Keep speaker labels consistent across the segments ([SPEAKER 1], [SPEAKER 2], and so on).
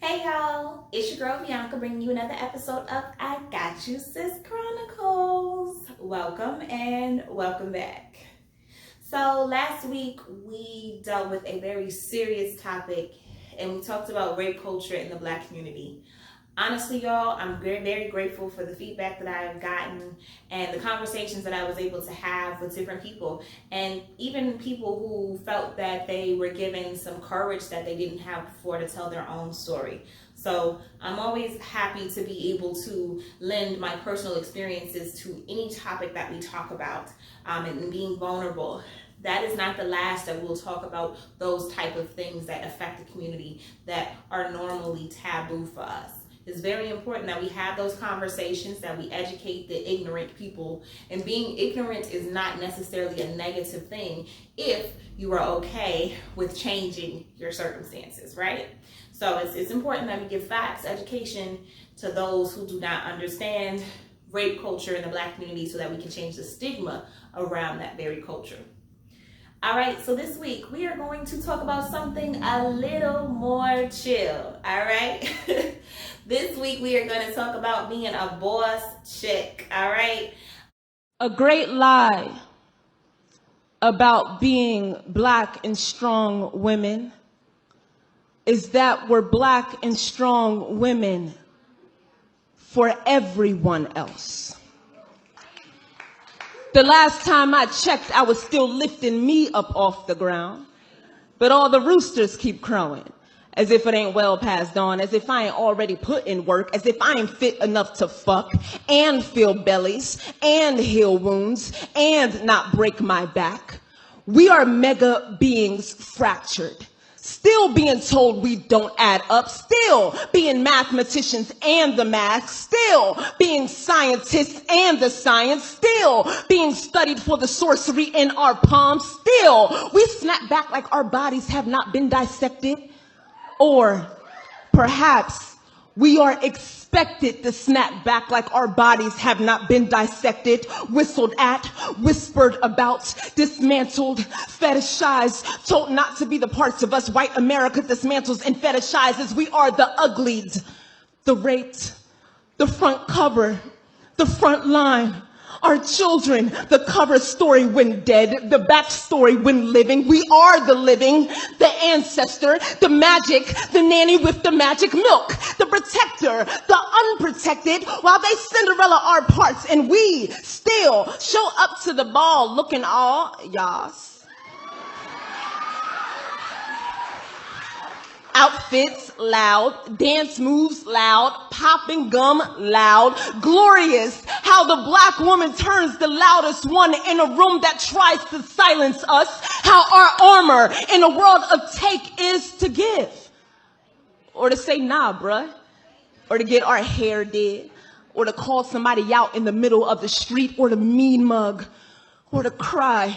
[SPEAKER 1] Hey y'all, it's your girl Bianca bringing you another episode of I Got You Sis Chronicles. Welcome and welcome back. So last week we dealt with a very serious topic and we talked about rape culture in the Black community. Honestly, y'all, I'm very, very grateful for the feedback that I've gotten and the conversations that I was able to have with different people, and even people who felt that they were given some courage that they didn't have before to tell their own story. So I'm always happy to be able to lend my personal experiences to any topic that we talk about, and being vulnerable. That is not the last that we'll talk about those type of things that affect the community that are normally taboo for us. It's very important that we have those conversations, that we educate the ignorant people. And being ignorant is not necessarily a negative thing if you are okay with changing your circumstances, right? So it's important that we give facts, education to those who do not understand rape culture in the Black community so that we can change the stigma around that very culture. All right, so this week we are going to talk about something a little more chill, all right? This week we are going to talk about being a boss chick, all right?
[SPEAKER 2] A great lie about being Black and strong women is that we're Black and strong women for everyone else. The last time I checked, I was still lifting me up off the ground. But all the roosters keep crowing, as if it ain't well past dawn, as if I ain't already put in work, as if I ain't fit enough to fuck and feel bellies and heal wounds and not break my back. We are mega beings fractured. Still being told we don't add up, still being mathematicians and the math, still being scientists and the science, still being studied for the sorcery in our palms, still we snap back like our bodies have not been dissected. Or perhaps we are expected to snap back like our bodies have not been dissected, whistled at, whispered about, dismantled, fetishized, told not to be the parts of us white America dismantles and fetishizes. We are the uglied, the raped, the front cover, the front line. Our children, the cover story when dead, the backstory when living. We are the living, the ancestor, the magic, the nanny with the magic milk, the protector, the unprotected, while they Cinderella our parts and we still show up to the ball looking all yas. Outfits loud, dance moves loud, popping gum loud, glorious how the Black woman turns the loudest one in a room that tries to silence us, how our armor in a world of take is to give, or to say nah bruh, or to get our hair did, or to call somebody out in the middle of the street, or to mean mug, or to cry,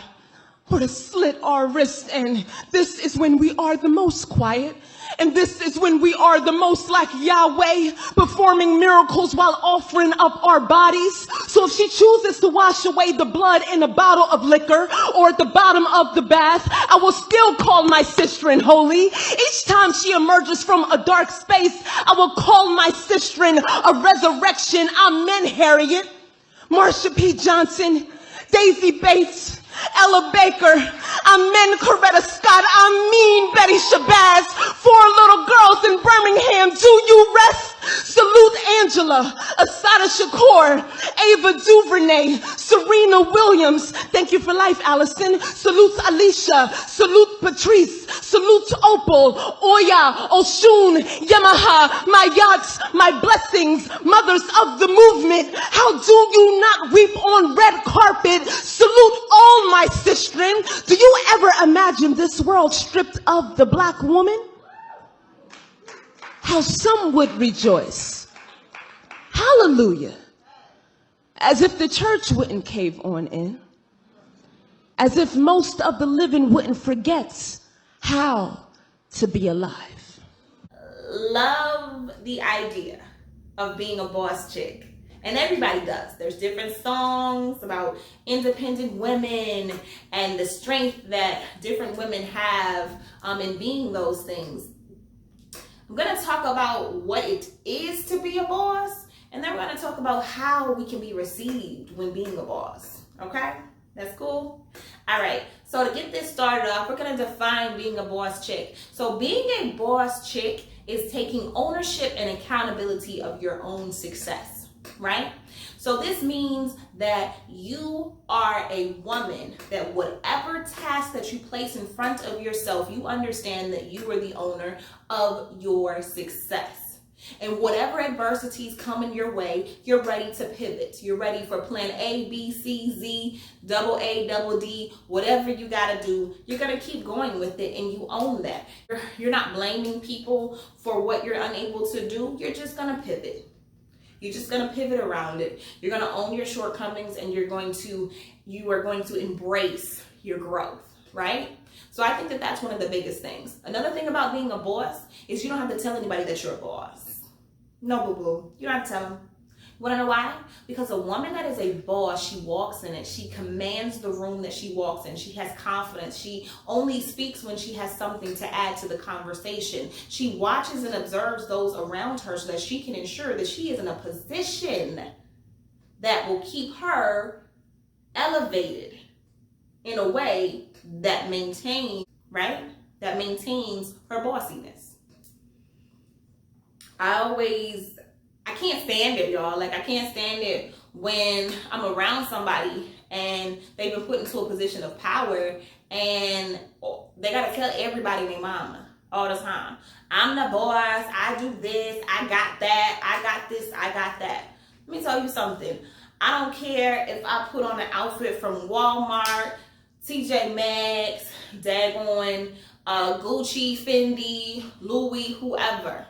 [SPEAKER 2] or to slit our wrists. And this is when we are the most quiet. And this is when we are the most like Yahweh, performing miracles while offering up our bodies. So if she chooses to wash away the blood in a bottle of liquor or at the bottom of the bath, I will still call my sister in holy. Each time she emerges from a dark space, I will call my sister in a resurrection. Amen, Harriet, Marsha P. Johnson, Daisy Bates, Ella Baker, Amen, Coretta Scott, I mean Betty Shabazz, 4 little girls in Birmingham, do you rest? Salute Angela, Asada Shakur, Ava DuVernay, Serena Williams, thank you for life, Allison. Salute Alicia, salute Patrice, salute Opal, Oya, Oshun, Yamaha, my yachts, my blessings, mothers of the movement. How do you not weep on red carpet? Salute all my sistren. Do you ever imagine this world stripped of the Black woman? How some would rejoice. Hallelujah. As if the church wouldn't cave on in. As if most of the living wouldn't forget how to be alive.
[SPEAKER 1] Love the idea of being a boss chick. And everybody does. There's different songs about independent women and the strength that different women have in being those things. I'm going to talk about what it is to be a boss, and then we're going to talk about how we can be received when being a boss. Okay? That's cool? All right. So to get this started off, we're going to define being a boss chick. So being a boss chick is taking ownership and accountability of your own success, right? So this means that you are a woman that whatever task that you place in front of yourself, you understand that you are the owner of your success. And whatever adversities come in your way, you're ready to pivot. You're ready for plan A, B, C, Z, double A, double D, whatever you got to do. You're going to keep going with it, and you own that. You're not blaming people for what you're unable to do. You're just going to pivot. You're just going to pivot around it. You're going to own your shortcomings, and you are going to embrace your growth, right? So I think that that's one of the biggest things. Another thing about being a boss is you don't have to tell anybody that you're a boss. No, boo-boo. You don't have to tell them. You want to know why? Because a woman that is a boss, she walks in it. She commands the room that she walks in. She has confidence. She only speaks when she has something to add to the conversation. She watches and observes those around her so that she can ensure that she is in a position that will keep her elevated in a way that maintains, right? That maintains her bossiness. I can't stand it, y'all. Like, I can't stand it when I'm around somebody and they've been put into a position of power and they got to tell everybody and their mama all the time. I'm the boss. I do this. I got that. I got this. I got that. Let me tell you something. I don't care if I put on an outfit from Walmart, TJ Maxx, daggone, Gucci, Fendi, Louis, whoever.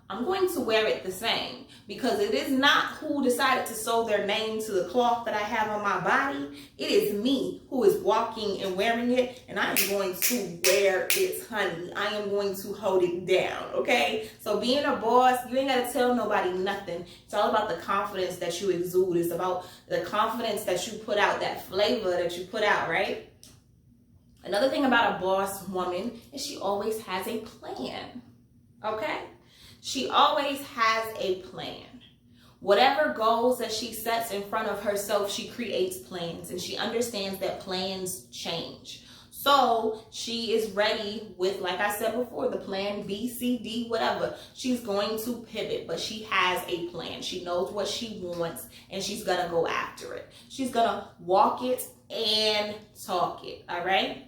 [SPEAKER 1] I'm going to wear it the same because it is not who decided to sew their name to the cloth that I have on my body. It is me who is walking and wearing it, and I am going to wear it, honey. I am going to hold it down, okay? So being a boss, you ain't got to tell nobody nothing. It's all about the confidence that you exude. It's about the confidence that you put out, that flavor that you put out, right? Another thing about a boss woman is she always has a plan, okay? She always has a plan. Whatever goals that she sets in front of herself, she creates plans, and she understands that plans change. So she is ready with, like I said before, the plan B, C, D, whatever. She's going to pivot, but she has a plan. She knows what she wants, and she's going to go after it. She's going to walk it and talk it, all right?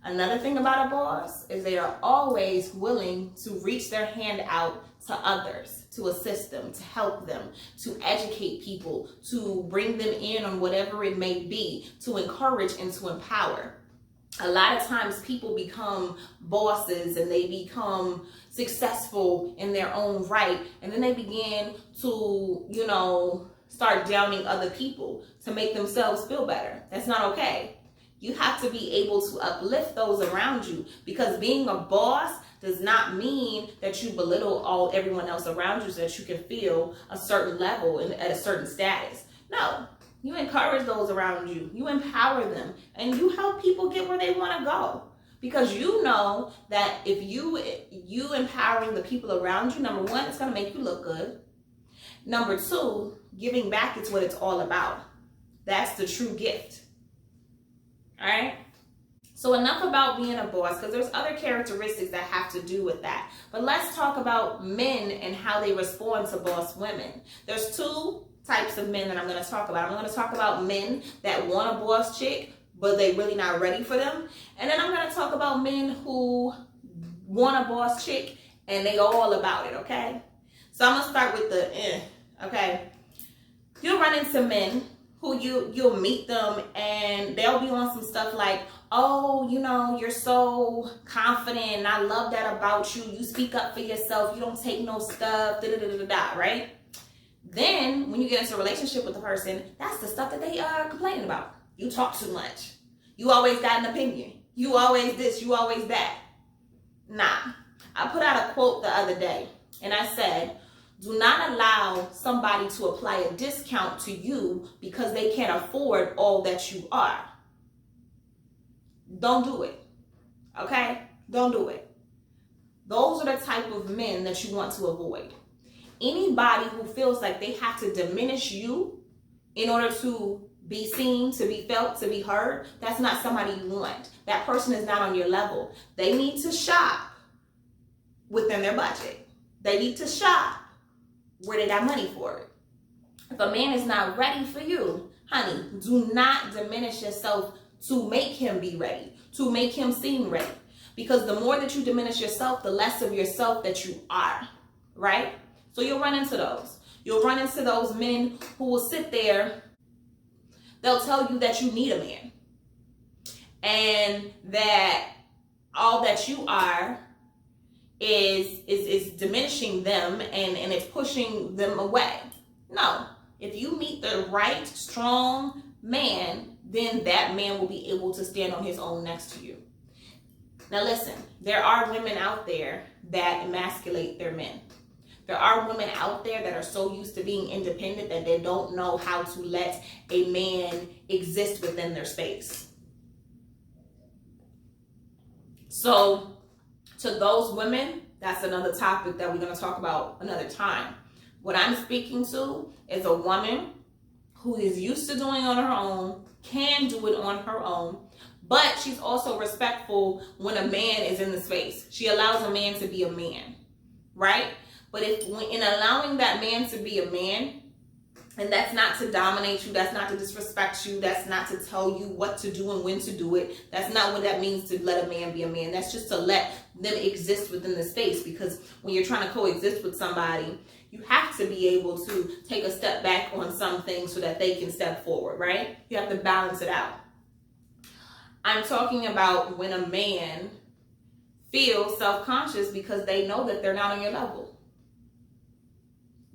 [SPEAKER 1] Another thing about a boss is they are always willing to reach their hand out to others, to assist them, to help them, to educate people, to bring them in on whatever it may be, to encourage and to empower. A lot of times people become bosses and they become successful in their own right, and then they begin to, start downing other people to make themselves feel better. That's not okay. You have to be able to uplift those around you, because being a boss does not mean that you belittle everyone else around you so that you can feel a certain level and at a certain status. No, you encourage those around you. You empower them, and you help people get where they want to go. Because you know that if you empowering the people around you, number one, it's going to make you look good. Number two, giving back is what it's all about. That's the true gift. All right. So enough about being a boss, because there's other characteristics that have to do with that. But let's talk about men and how they respond to boss women. There's two types of men that I'm going to talk about. I'm going to talk about men that want a boss chick, but they really not ready for them. And then I'm going to talk about men who want a boss chick and they all about it, okay? So I'm going to start with the okay? You'll run into men who you'll meet them and they'll be on some stuff like, oh, you're so confident and I love that about you. You speak up for yourself. You don't take no stuff, right? Then when you get into a relationship with the person, that's the stuff that they are complaining about. You talk too much. You always got an opinion. You always this, you always that. Nah. I put out a quote the other day and I said, do not allow somebody to apply a discount to you because they can't afford all that you are. Don't do it. Okay? Don't do it. Those are the type of men that you want to avoid. Anybody who feels like they have to diminish you in order to be seen, to be felt, to be heard, that's not somebody you want. That person is not on your level. They need to shop within their budget. They need to shop where they got money for it. If a man is not ready for you, honey, do not diminish yourself to make him be ready, to make him seem ready. Because the more that you diminish yourself, the less of yourself that you are, right? So you'll run into those. You'll run into those men who will sit there. They'll tell you that you need a man and that all that you are is diminishing them and it's pushing them away. No, if you meet the right, strong man, then that man will be able to stand on his own next to you. Now listen, there are women out there that emasculate their men. There are women out there that are so used to being independent that they don't know how to let a man exist within their space. So to those women, that's another topic that we're going to talk about another time. What I'm speaking to is a woman who is used to doing on her own, can do it on her own, but she's also respectful when a man is in the space. She allows a man to be a man, right? But in allowing that man to be a man, and that's not to dominate you, that's not to disrespect you, that's not to tell you what to do and when to do it. That's not what that means to let a man be a man. That's just to let them exist within the space. Because when you're trying to coexist with somebody, you have to be able to take a step back on some things so that they can step forward, right? You have to balance it out. I'm talking about when a man feels self-conscious because they know that they're not on your level.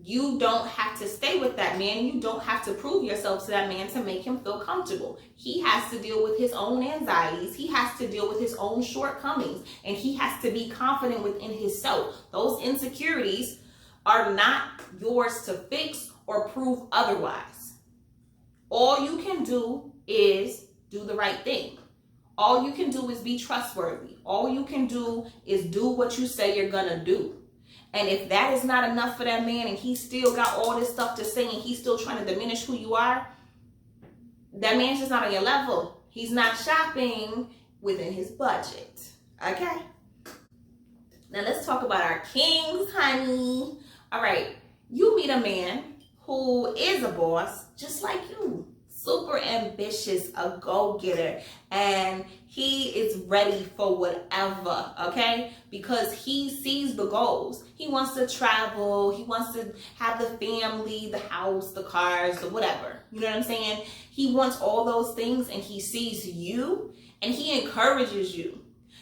[SPEAKER 1] You don't have to stay with that man. You don't have to prove yourself to that man to make him feel comfortable. He has to deal with his own anxieties. He has to deal with his own shortcomings. And he has to be confident within himself. Those insecurities are not yours to fix or prove otherwise. All you can do is do the right thing. All you can do is be trustworthy. All you can do is do what you say you're gonna do. And if that is not enough for that man and he still got all this stuff to say and he's still trying to diminish who you are, that man's just not on your level. He's not shopping within his budget. Okay? Now let's talk about our kings, honey. All right. You meet a man who is a boss just like you. Super ambitious, a go-getter, and he is ready for whatever, okay? Because he sees the goals. He wants to travel. He wants to have the family, the house, the cars, the whatever. You know what I'm saying? He wants all those things, and he sees you, and he encourages you.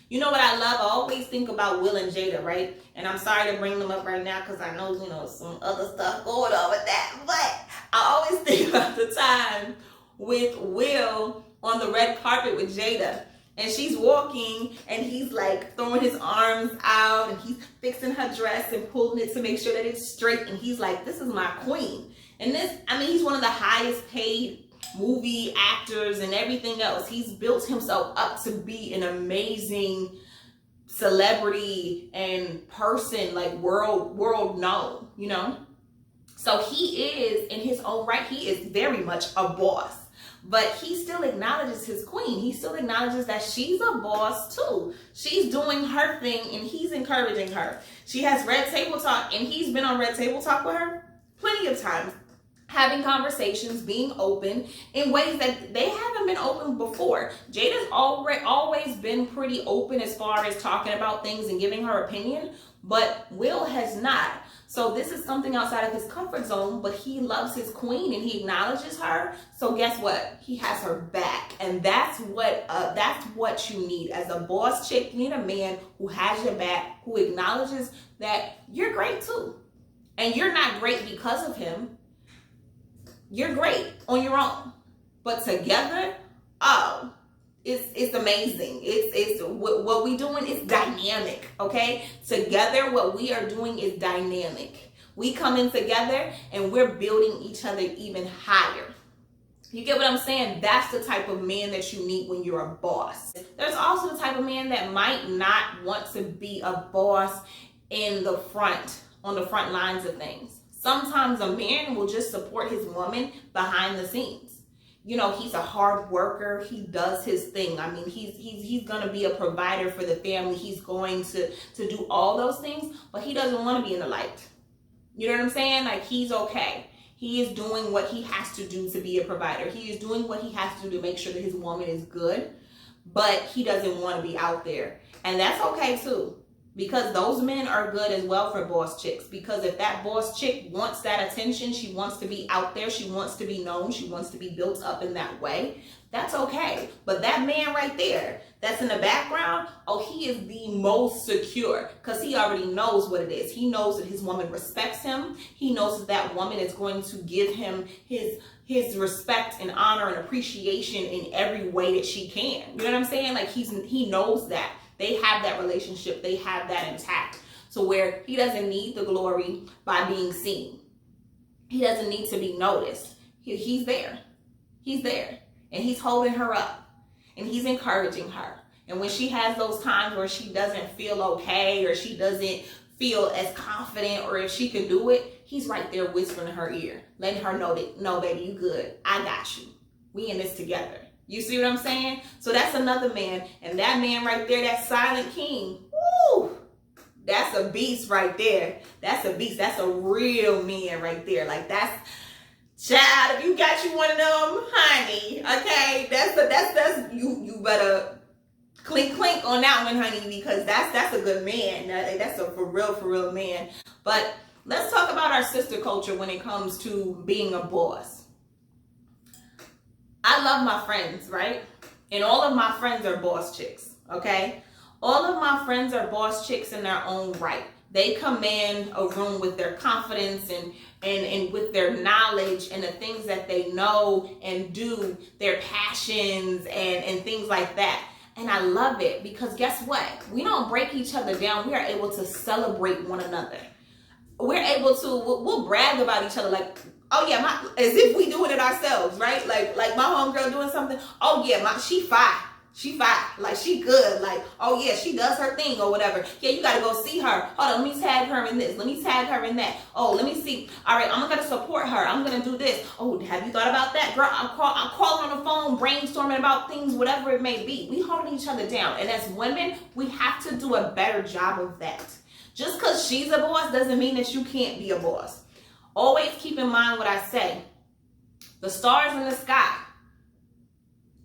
[SPEAKER 1] You know what I love? I always think about Will and Jada, right? And I'm sorry to bring them up right now because I know, some other stuff going on with that. But I always think about the time with Will on the red carpet with Jada. And she's walking and he's like throwing his arms out and he's fixing her dress and pulling it to make sure that it's straight. And he's like, this is my queen. And he's one of the highest paid movie actors and everything else. He's built himself up to be an amazing celebrity and person, like world known, So he is, in his own right, he is very much a boss. But he still acknowledges his queen. He still acknowledges that she's a boss too. She's doing her thing and he's encouraging her. She has Red Table Talk and he's been on Red Table Talk with her plenty of times, having conversations, being open in ways that they haven't been open before. Jada's always been pretty open as far as talking about things and giving her opinion, but Will has not. So this is something outside of his comfort zone, but he loves his queen and he acknowledges her. So guess what? He has her back. And that's what you need. As a boss chick, you need a man who has your back, who acknowledges that you're great too. And you're not great because of him. You're great on your own. But together, it's amazing. It's what we doing is dynamic, okay? Together, what we are doing is dynamic. We come in together and we're building each other even higher. You get what I'm saying? That's the type of man that you need when you're a boss. There's also the type of man that might not want to be a boss in the front, on the front lines of things. Sometimes a man will just support his woman behind the scenes. You know, he's a hard worker. He does his thing. I mean, he's going to be a provider for the family. He's going to do all those things, but he doesn't want to be in the light. You know what I'm saying? Like, he's okay. He is doing what he has to do to be a provider. He is doing what he has to do to make sure that his woman is good, but he doesn't want to be out there. And that's okay too, because those men are good as well for boss chicks. Because if that boss chick wants that attention, she wants to be out there, she wants to be known, she wants to be built up in that way, that's okay. But that man right there that's in the background, oh, he is the most secure, because he already knows what it is. He knows that his woman respects him. He knows that that woman is going to give him his respect and honor and appreciation in every way that she can. You know what I'm saying? Like, he knows that. They have that relationship. They have that intact, to where he doesn't need the glory by being seen. He doesn't need to be noticed. He's there. He's there. And he's holding her up. And he's encouraging her. And when she has those times where she doesn't feel okay, or she doesn't feel as confident, or if she can do it, he's right there whispering in her ear, letting her know that, no, baby, you good. I got you. We in this together. You see what I'm saying? So that's another man. And that man right there, that silent king, woo, that's a beast right there. That's a beast. That's a real man right there. Like, that's, child, if you got you one of them, honey, okay, that's you better clink on that one, honey, because that's a good man. That's a for real man. But let's talk about our sister culture when it comes to being a boss. I love my friends, right? And all of my friends are boss chicks, okay? All of my friends are boss chicks in their own right. They command a room with their confidence and with their knowledge and the things that they know and do, their passions and things like that. And I love it, because guess what? We don't break each other down. We are able to celebrate one another. We're able to, we'll brag about each other, like, oh yeah, as if we doing it ourselves, right? Like my homegirl doing something. Oh yeah, she fine. She fine. Like, she good. Like, oh yeah, she does her thing or whatever. Yeah, you gotta go see her. Hold on, let me tag her in this. Let me tag her in that. Oh, let me see. All right, I'm gonna support her. I'm gonna do this. Oh, have you thought about that? Girl, I'm calling on the phone, brainstorming about things, whatever it may be. We holding each other down. And as women, we have to do a better job of that. Just because she's a boss doesn't mean that you can't be a boss. Always keep in mind what I say. The stars in the sky,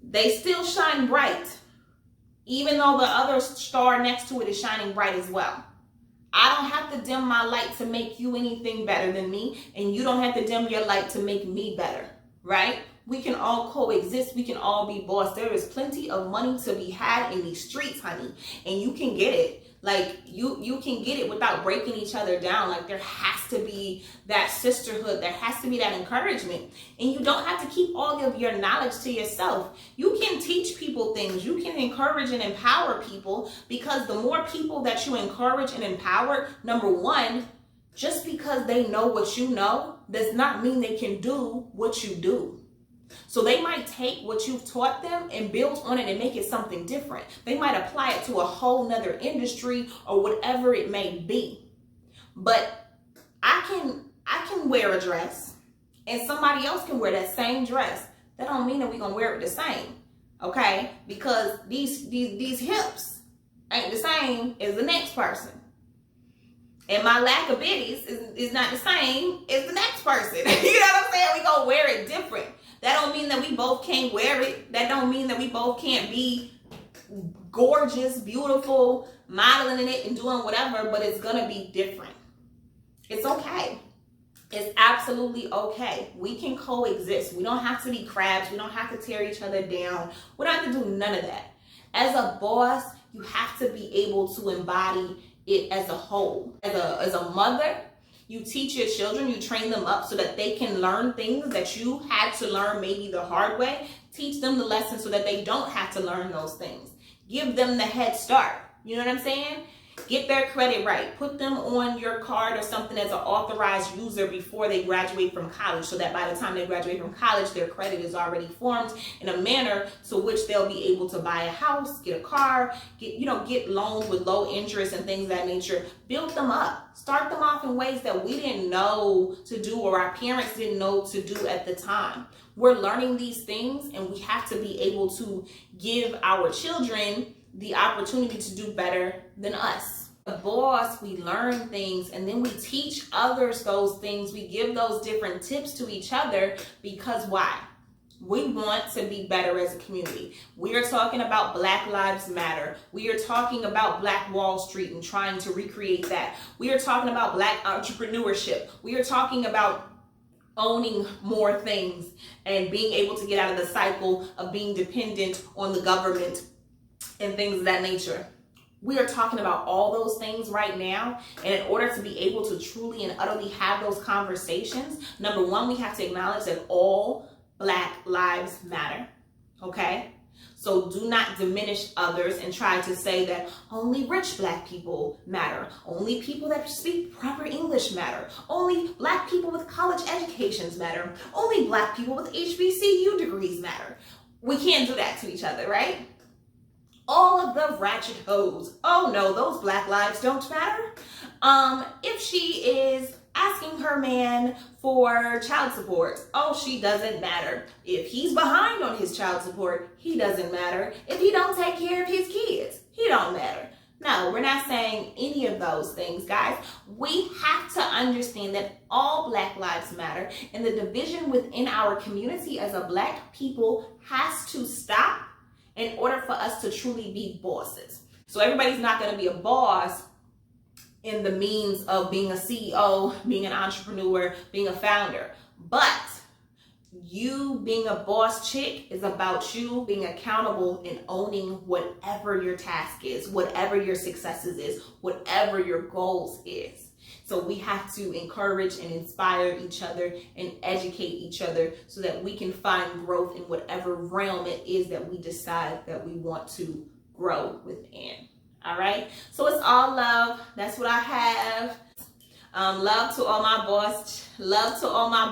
[SPEAKER 1] they still shine bright, even though the other star next to it is shining bright as well. I don't have to dim my light to make you anything better than me, and you don't have to dim your light to make me better, right? We can all coexist. We can all be boss. There is plenty of money to be had in these streets, honey, and you can get it. Like, you can get it without breaking each other down. Like, there has to be that sisterhood. There has to be that encouragement. And you don't have to keep all of your knowledge to yourself. You can teach people things. You can encourage and empower people, because the more people that you encourage and empower, number one, just because they know what you know does not mean they can do what you do. So they might take what you've taught them and build on it and make it something different. They might apply it to a whole nother industry or whatever it may be. But I can wear a dress and somebody else can wear that same dress. That don't mean that we're gonna wear it the same, okay? Because these hips ain't the same as the next person. And my lack of bitties is not the same as the next person. You know what I'm saying? We gonna wear it different. That don't mean that we both can't wear it. That don't mean that we both can't be gorgeous, beautiful, modeling in it and doing whatever, but it's gonna be different. It's okay. It's absolutely okay. We can coexist. We don't have to be crabs. We don't have to tear each other down. We don't have to do none of that. As a boss, you have to be able to embody it as a whole. As a mother, you teach your children, you train them up so that they can learn things that you had to learn maybe the hard way. Teach them the lesson so that they don't have to learn those things. Give them the head start. You know what I'm saying? Get their credit right. Put them on your card or something as an authorized user before they graduate from college, so that by the time they graduate from college, their credit is already formed in a manner to which they'll be able to buy a house, get a car, get loans with low interest and things of that nature. Build them up. Start them off in ways that we didn't know to do or our parents didn't know to do at the time. We're learning these things, and we have to be able to give our children the opportunity to do better than us. The boss, we learn things and then we teach others those things. We give those different tips to each other because why? We want to be better as a community. We are talking about Black Lives Matter. We are talking about Black Wall Street and trying to recreate that. We are talking about Black entrepreneurship. We are talking about owning more things and being able to get out of the cycle of being dependent on the government and things of that nature. We are talking about all those things right now, and in order to be able to truly and utterly have those conversations, number one, we have to acknowledge that all Black lives matter, okay? So do not diminish others and try to say that only rich Black people matter, only people that speak proper English matter, only Black people with college educations matter, only Black people with HBCU degrees matter. We can't do that to each other, right? All of the ratchet hoes, oh no, those Black lives don't matter. If she is asking her man for child support, oh, she doesn't matter. If he's behind on his child support, he doesn't matter. If he don't take care of his kids, he don't matter. No, we're not saying any of those things, guys. We have to understand that all Black lives matter, and the division within our community as a Black people has to stop in order for us to truly be bosses. So everybody's not going to be a boss in the means of being a CEO, being an entrepreneur, being a founder. But you being a boss chick is about you being accountable and owning whatever your task is, whatever your successes is, whatever your goals is. So we have to encourage and inspire each other and educate each other so that we can find growth in whatever realm it is that we decide that we want to grow within. All right. So it's all love. That's what I have. Love to all my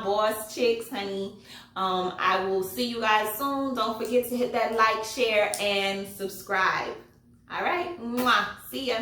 [SPEAKER 1] boss chicks, honey. I will see you guys soon. Don't forget to hit that like, share, and subscribe. All right. Mwah. See ya.